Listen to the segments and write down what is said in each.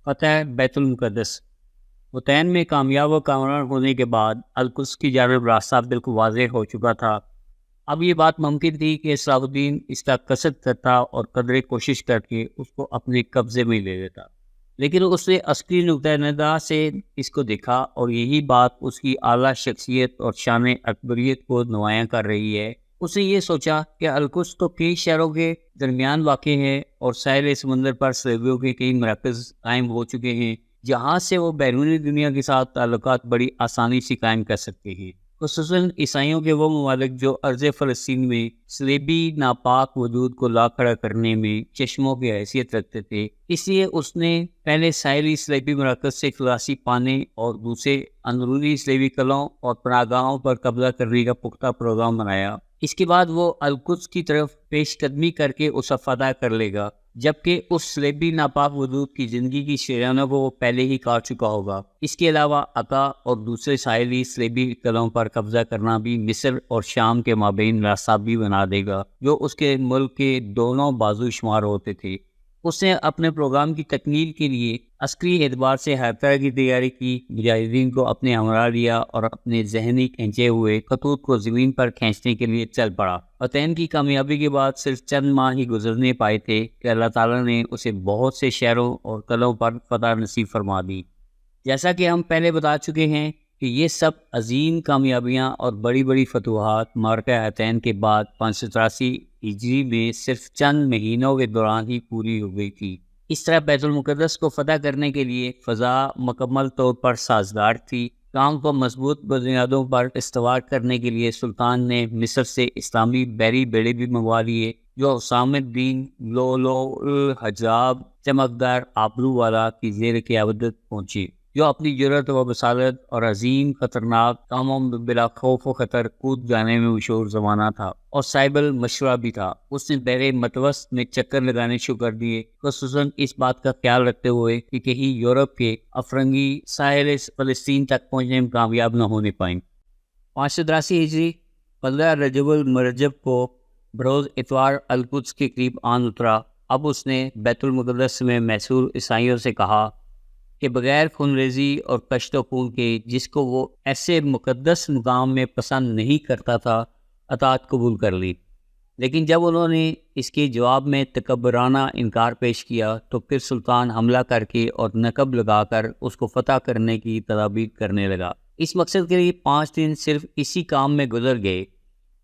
فتح بیت المقدس۔ حطین میں کامیاب و کامران ہونے کے بعد القدس کی جانب راستہ بالکل واضح ہو چکا تھا۔ اب یہ بات ممکن تھی کہ صلاح الدین اس کا قصد کرتا اور قدرے کوشش کر کے اس کو اپنے قبضے میں لے لیتا، لیکن اس نے عسکری نقطۂ نظر سے اس کو دیکھا اور یہی بات اس کی اعلیٰ شخصیت اور شان اکبریت کو نمایاں کر رہی ہے۔ اس نے یہ سوچا کہ القدس تو کئی شہروں کے درمیان واقع ہے اور ساحل سمندر پر صلیبیوں کے کئی مراکز قائم ہو چکے ہیں جہاں سے وہ بیرونی دنیا کے ساتھ تعلقات بڑی آسانی سے قائم کر سکتے ہیں، خصوصاً عیسائیوں کے وہ ممالک جو ارض فلسطین میں صلیبی ناپاک وجود کو لا کھڑا کرنے میں چشموں کی حیثیت رکھتے تھے۔ اس لیے اس نے پہلے ساحلی صلیبی مراکز سے خلاصی پانے اور دوسرے اندرونی صلیبی قلعوں اور پناہگاہوں پر قبضہ کرنے کا پختہ پروگرام بنایا۔ اس کے بعد وہ القدس کی طرف پیش قدمی کر کے اسے فتح کر لے گا، جبکہ اس صلیبی ناپاک وجود کی زندگی کی شریانوں کو وہ پہلے ہی کاٹ چکا ہوگا۔ اس کے علاوہ عکا اور دوسرے ساحلی صلیبی قلعوں پر قبضہ کرنا بھی مصر اور شام کے مابین راستہ بھی بنا دے گا، جو اس کے ملک کے دونوں بازو شمار ہوتے تھے۔ اس نے اپنے پروگرام کی تکمیل کے لیے عسکری اعتبار سے ہر طرح کی تیاری کی، مجاہدین کو اپنے ہمراہ لیا اور اپنے ذہنی کھینچے ہوئے خطوط کو زمین پر کھینچنے کے لیے چل پڑا۔ حطین کی کامیابی کے بعد صرف چند ماہ ہی گزرنے پائے تھے کہ اللہ تعالیٰ نے اسے بہت سے شہروں اور قلعوں پر فتح نصیب فرما دی۔ جیسا کہ ہم پہلے بتا چکے ہیں کہ یہ سب عظیم کامیابیاں اور بڑی بڑی فتوحات معرکہ حطین کے بعد 583 ہجری میں صرف چند مہینوں کے دوران ہی پوری ہو گئی تھی۔ اس طرح بیت المقدس کو فتح کرنے کے لیے فضا مکمل طور پر سازگار تھی۔ کام کو مضبوط بنیادوں پر استوار کرنے کے لیے سلطان نے مصر سے اسلامی بحری بیڑے بھی منگوا لیے، جو حسام الدین لولو الحجاب چمکدار آبرو والا کی زیر قیادت پہنچی، جو اپنی جرأت و بصارت اور عظیم خطرناک کاموں میں بلا خوف و خطر کود جانے میں مشہور زمانہ تھا اور صاحب المشورہ بھی تھا۔ اس نے بحر متوسط میں چکر لگانے شروع کر دیے، خصوصاً اس بات کا خیال رکھتے ہوئے کہ کہیں یورپ کے افرنگی ساحل فلسطین تک پہنچنے میں کامیاب نہ ہونے پائیں۔ 583 ہجری 15 رجب المرجب کو بروز اتوار القدس کے قریب آن اترا۔ اب اس نے بیت المقدس میں محصور عیسائیوں سے کہا کہ بغیر خون ریزی اور کشت و خون کے، جس کو وہ ایسے مقدس مقام میں پسند نہیں کرتا تھا، اطاعت قبول کر لی۔ لیکن جب انہوں نے اس کے جواب میں تکبرانہ انکار پیش کیا تو پھر سلطان حملہ کر کے اور نقب لگا کر اس کو فتح کرنے کی تدابیر کرنے لگا۔ اس مقصد کے لیے 5 دن صرف اسی کام میں گزر گئے۔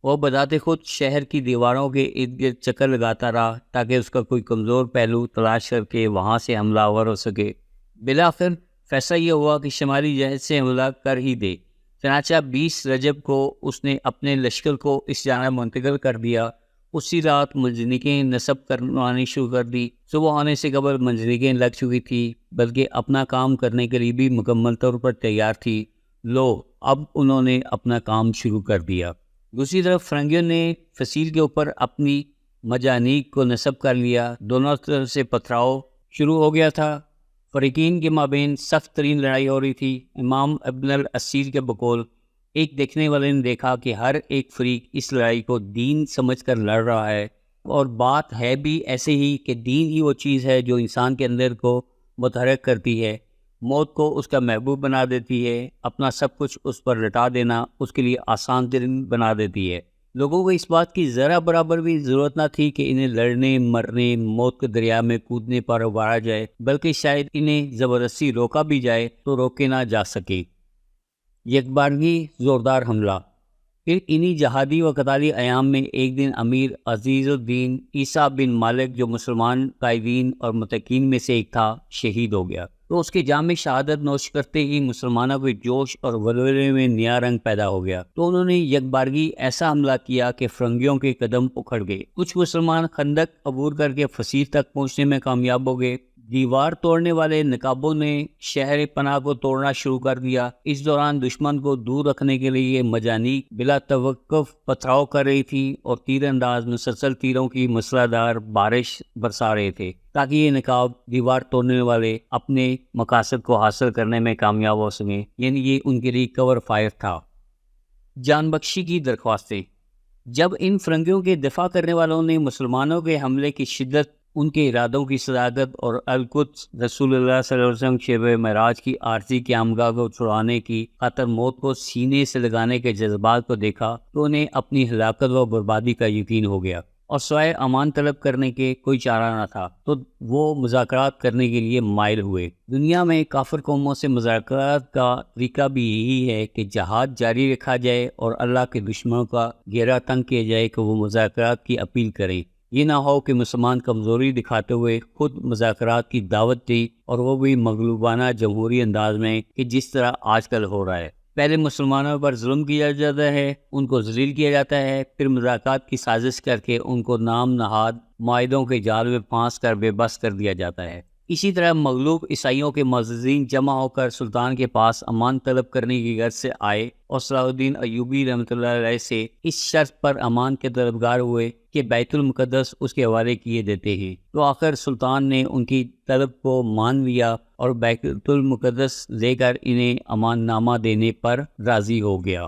وہ بذات خود شہر کی دیواروں کے ارد گرد چکر لگاتا رہا تاکہ اس کا کوئی کمزور پہلو تلاش کر کے وہاں سے حملہ آور ہو سکے۔ بالآخر فیصلہ یہ ہوا کہ شمالی جہت سے حملہ کر ہی دے۔ چنانچہ 20 رجب کو اس نے اپنے لشکر کو اس جانب منتقل کر دیا۔ اسی رات منجنیقیں نصب کروانی شروع کر دی۔ صبح ہونے سے قبل منجنیقیں لگ چکی تھی، بلکہ اپنا کام کرنے کے لیے بھی مکمل طور پر تیار تھی۔ لو، اب انہوں نے اپنا کام شروع کر دیا۔ دوسری طرف فرنگیوں نے فصیل کے اوپر اپنی مجانیق کو نصب کر لیا۔ دونوں طرف سے پتھراؤ شروع ہو گیا تھا۔ فریقین کے مابین سخت ترین لڑائی ہو رہی تھی۔ امام ابن الاسیر کے بقول ایک دیکھنے والے نے دیکھا کہ ہر ایک فریق اس لڑائی کو دین سمجھ کر لڑ رہا ہے، اور بات ہے بھی ایسے ہی کہ دین ہی وہ چیز ہے جو انسان کے اندر کو متحرک کرتی ہے، موت کو اس کا محبوب بنا دیتی ہے، اپنا سب کچھ اس پر لٹا دینا اس کے لیے آسان ترین بنا دیتی ہے۔ لوگوں کو اس بات کی ذرا برابر بھی ضرورت نہ تھی کہ انہیں لڑنے، مرنے، موت کے دریا میں کودنے پر ابھارا جائے، بلکہ شاید انہیں زبردستی روکا بھی جائے تو روکے نہ جا سکے۔ یکبارگی زوردار حملہ۔ پھر انہی جہادی و قتالی ایام میں ایک دن امیر عزیز الدین عیسیٰ بن مالک، جو مسلمان قائدین اور متقین میں سے ایک تھا، شہید ہو گیا۔ تو اس کے جام شہادت نوش کرتے ہی مسلمانوں کے جوش اور ولولے میں نیا رنگ پیدا ہو گیا۔ تو انہوں نے یکبارگی ایسا حملہ کیا کہ فرنگیوں کے قدم اکھڑ گئے۔ کچھ مسلمان خندق عبور کر کے فصیل تک پہنچنے میں کامیاب ہو گئے۔ دیوار توڑنے والے نقابوں نے شہر پناہ کو توڑنا شروع کر دیا۔ اس دوران دشمن کو دور رکھنے کے لیے مجانیق بلا توقف پتھراؤ کر رہی تھی اور تیر انداز مسلسل تیروں کی مسلح دار بارش برسا رہے تھے تاکہ یہ نقاب دیوار توڑنے والے اپنے مقاصد کو حاصل کرنے میں کامیاب ہو سکیں، یعنی یہ ان کے لیے کور فائر تھا۔ جان بخشی کی درخواستیں۔ جب ان فرنگیوں کے دفاع کرنے والوں نے مسلمانوں کے حملے کی شدت ان کے ارادوں کی صداقت اور القدس رسول اللہ صلی اللہ علیہ وسلم شب معراج کی عارضی قیامگاہ کو چھڑانے کی خاطر موت کو سینے سے لگانے کے جذبات کو دیکھا تو انہیں اپنی ہلاکت و بربادی کا یقین ہو گیا، اور سوائے امان طلب کرنے کے کوئی چارہ نہ تھا، تو وہ مذاکرات کرنے کے لیے مائل ہوئے۔ دنیا میں کافر قوموں سے مذاکرات کا طریقہ بھی یہی ہے کہ جہاد جاری رکھا جائے اور اللہ کے دشمنوں کا گھیرا تنگ کیا جائے کہ وہ مذاکرات کی اپیل کریں۔ یہ نہ ہو کہ مسلمان کمزوری دکھاتے ہوئے خود مذاکرات کی دعوت دی، اور وہ بھی مغلوبانہ جمہوری انداز میں کہ جس طرح آج کل ہو رہا ہے۔ پہلے مسلمانوں پر ظلم کیا جاتا ہے، ان کو ذلیل کیا جاتا ہے، پھر مذاکرات کی سازش کر کے ان کو نام نہاد معاہدوں کے جال میں پھانس کر بے بس کر دیا جاتا ہے۔ اسی طرح مغلوب عیسائیوں کے معززین جمع ہو کر سلطان کے پاس امان طلب کرنے کی غرض سے آئے، اور صلاح الدین ایوبی رحمۃ اللہ علیہ سے اس شرط پر امان کے طلبگار ہوئے کہ بیت المقدس اس کے حوالے کیے دیتے ہیں، تو آخر سلطان نے ان کی طلب کو مان لیا اور بیت المقدس لے کر انہیں امان نامہ دینے پر راضی ہو گیا۔